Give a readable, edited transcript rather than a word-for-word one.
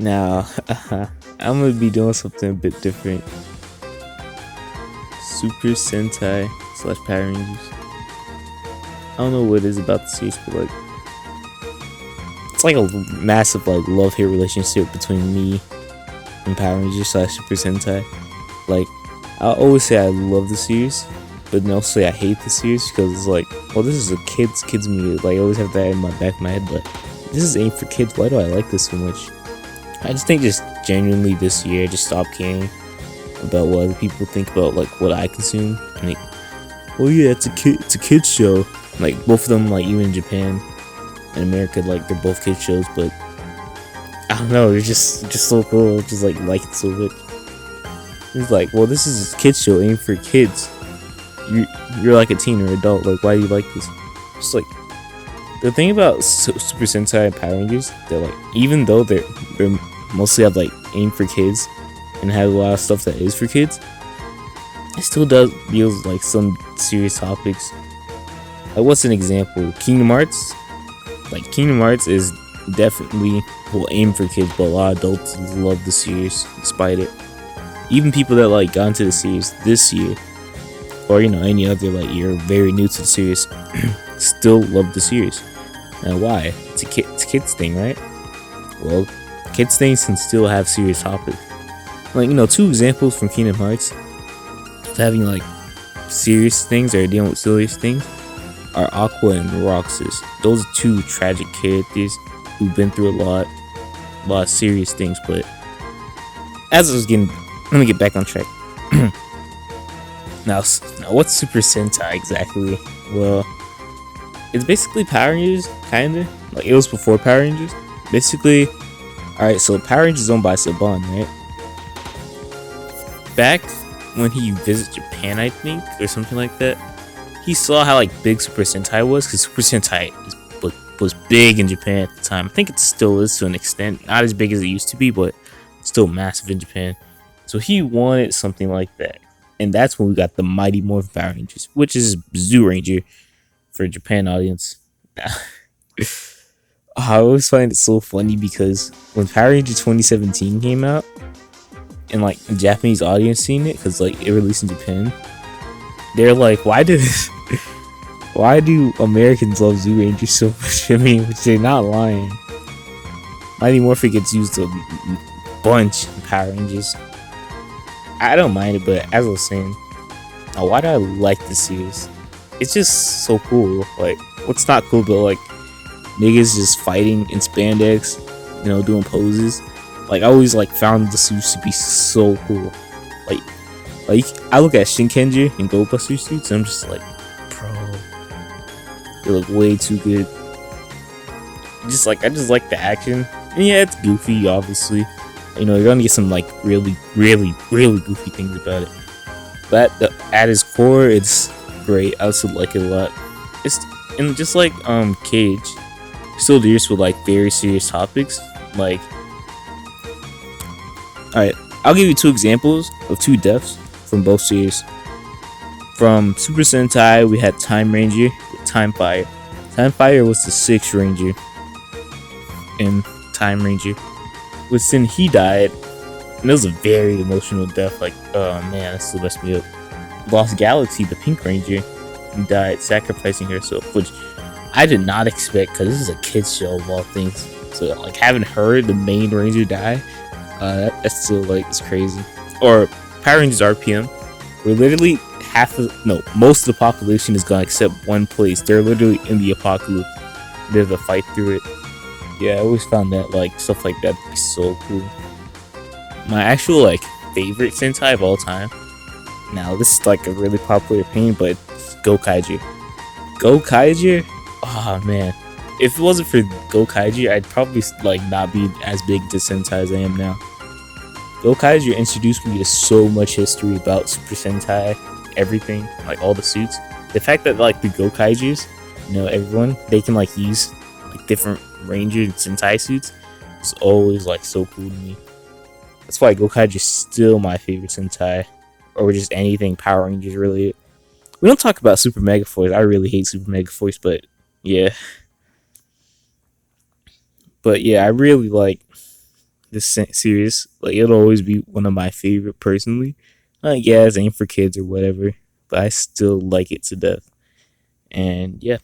Now, I'm gonna be doing something a bit different. Super Sentai slash Power Rangers. I don't know what it is about the series, but like, it's like a massive like love-hate relationship between me and Power Rangers slash Super Sentai. Like, I always say I love the series, but then also say I hate the series because it's like, well, this is a kids movie. Like, I always have that in my back of my head, but this is aimed for kids. Why do I like this so much? I just think just genuinely this year I just stopped caring about what other people think about like what I consume. And like, oh yeah, it's a kids show. Like both of them, like even in Japan and America, like they're both kids shows, but I don't know, they're just so cool. Just like it so much. It's like, well, this is a kids show aimed for kids. You're like a teen or adult. Like, why do you like this? Just like the thing about Super Sentai and Power Rangers, they're like, even though they're mostly have like aimed for kids and have a lot of stuff that is for kids, it still does deals like some serious topics. Like, what's an example? Kingdom Hearts. Like, Kingdom Hearts is definitely will aim for kids, but a lot of adults love the series despite it. Even people that like got into the series this year, or any other like year, very new to the series, still love the series. Now, why? It's a kids thing, right? Well, kids things can still have serious topics. Like, two examples from Kingdom Hearts of having like serious things or dealing with serious things are Aqua and Roxas. Those are two tragic characters who've been through a lot of serious things. But as I was let me get back on track. Now, what's Super Sentai exactly? Well, it's basically Power Rangers, kinda. Like, it was before Power Rangers. Basically, alright, so Power Rangers is owned by Saban, right? Back when he visited Japan, I think, or something like that, he saw how like big Super Sentai was, because Super Sentai was big in Japan at the time. I think it still is to an extent, not as big as it used to be, but still massive in Japan. So he wanted something like that, and that's when we got the Mighty Morphin Power Rangers, which is Zoo Ranger for Japan audience. I always find it so funny because when Power Rangers 2017 came out, and like the Japanese audience seen it, because like it released in Japan, they're like, why do Americans love Zoo Rangers so much? I mean, which they're not lying. Mighty Morphin gets used a bunch in Power Rangers. I don't mind it, but as I was saying, why do I like this series? It's just so cool. Like, what's not cool about like niggas just fighting in spandex, doing poses. Like, I always like found the suits to be so cool. Like I look at Shinkenger and Goldbuster suits, and I'm just like, bro, they look way too good. I just like the action, and yeah, it's goofy, obviously. You're gonna get some like really, really, really goofy things about it. But at its core, it's great. I also like it a lot. And just like Cage, still deals with like very serious topics. Like, alright, I'll give you two examples of two deaths from both series. From Super Sentai, we had Time Ranger with Time Fire. Time Fire was the 6th Ranger in Time Ranger. Which then he died, and it was a very emotional death. Like, oh man, that still messed me up. Lost Galaxy, the Pink Ranger, died sacrificing herself, which I did not expect, because this is a kids show of all things. So like, having heard the main Ranger die, that's still like, it's crazy. Or Power Rangers RPM, where literally most of the population is gone except one place. They're literally in the apocalypse. They have to fight through it. Yeah, I always found that like stuff like that to be so cool. My actual like favorite Sentai of all time. Now this is like a really popular opinion, but it's Gokaiger. Gokaiger? Oh man, if it wasn't for Gokaiger, I'd probably like not be as big to Sentai as I am now. Gokaiger introduced me to so much history about Super Sentai, everything, like all the suits. The fact that like the Gokaigers, everyone, they can like use like different Ranger and Sentai suits, is always like so cool to me. That's why Gokaiger is still my favorite Sentai, or just anything Power Rangers related. We don't talk about Super Mega Force. I really hate Super Mega Force, but yeah. I really like this series. Like it'll always be one of my favorite personally. Yeah, it's aimed for kids or whatever, but I still like it to death. And yeah,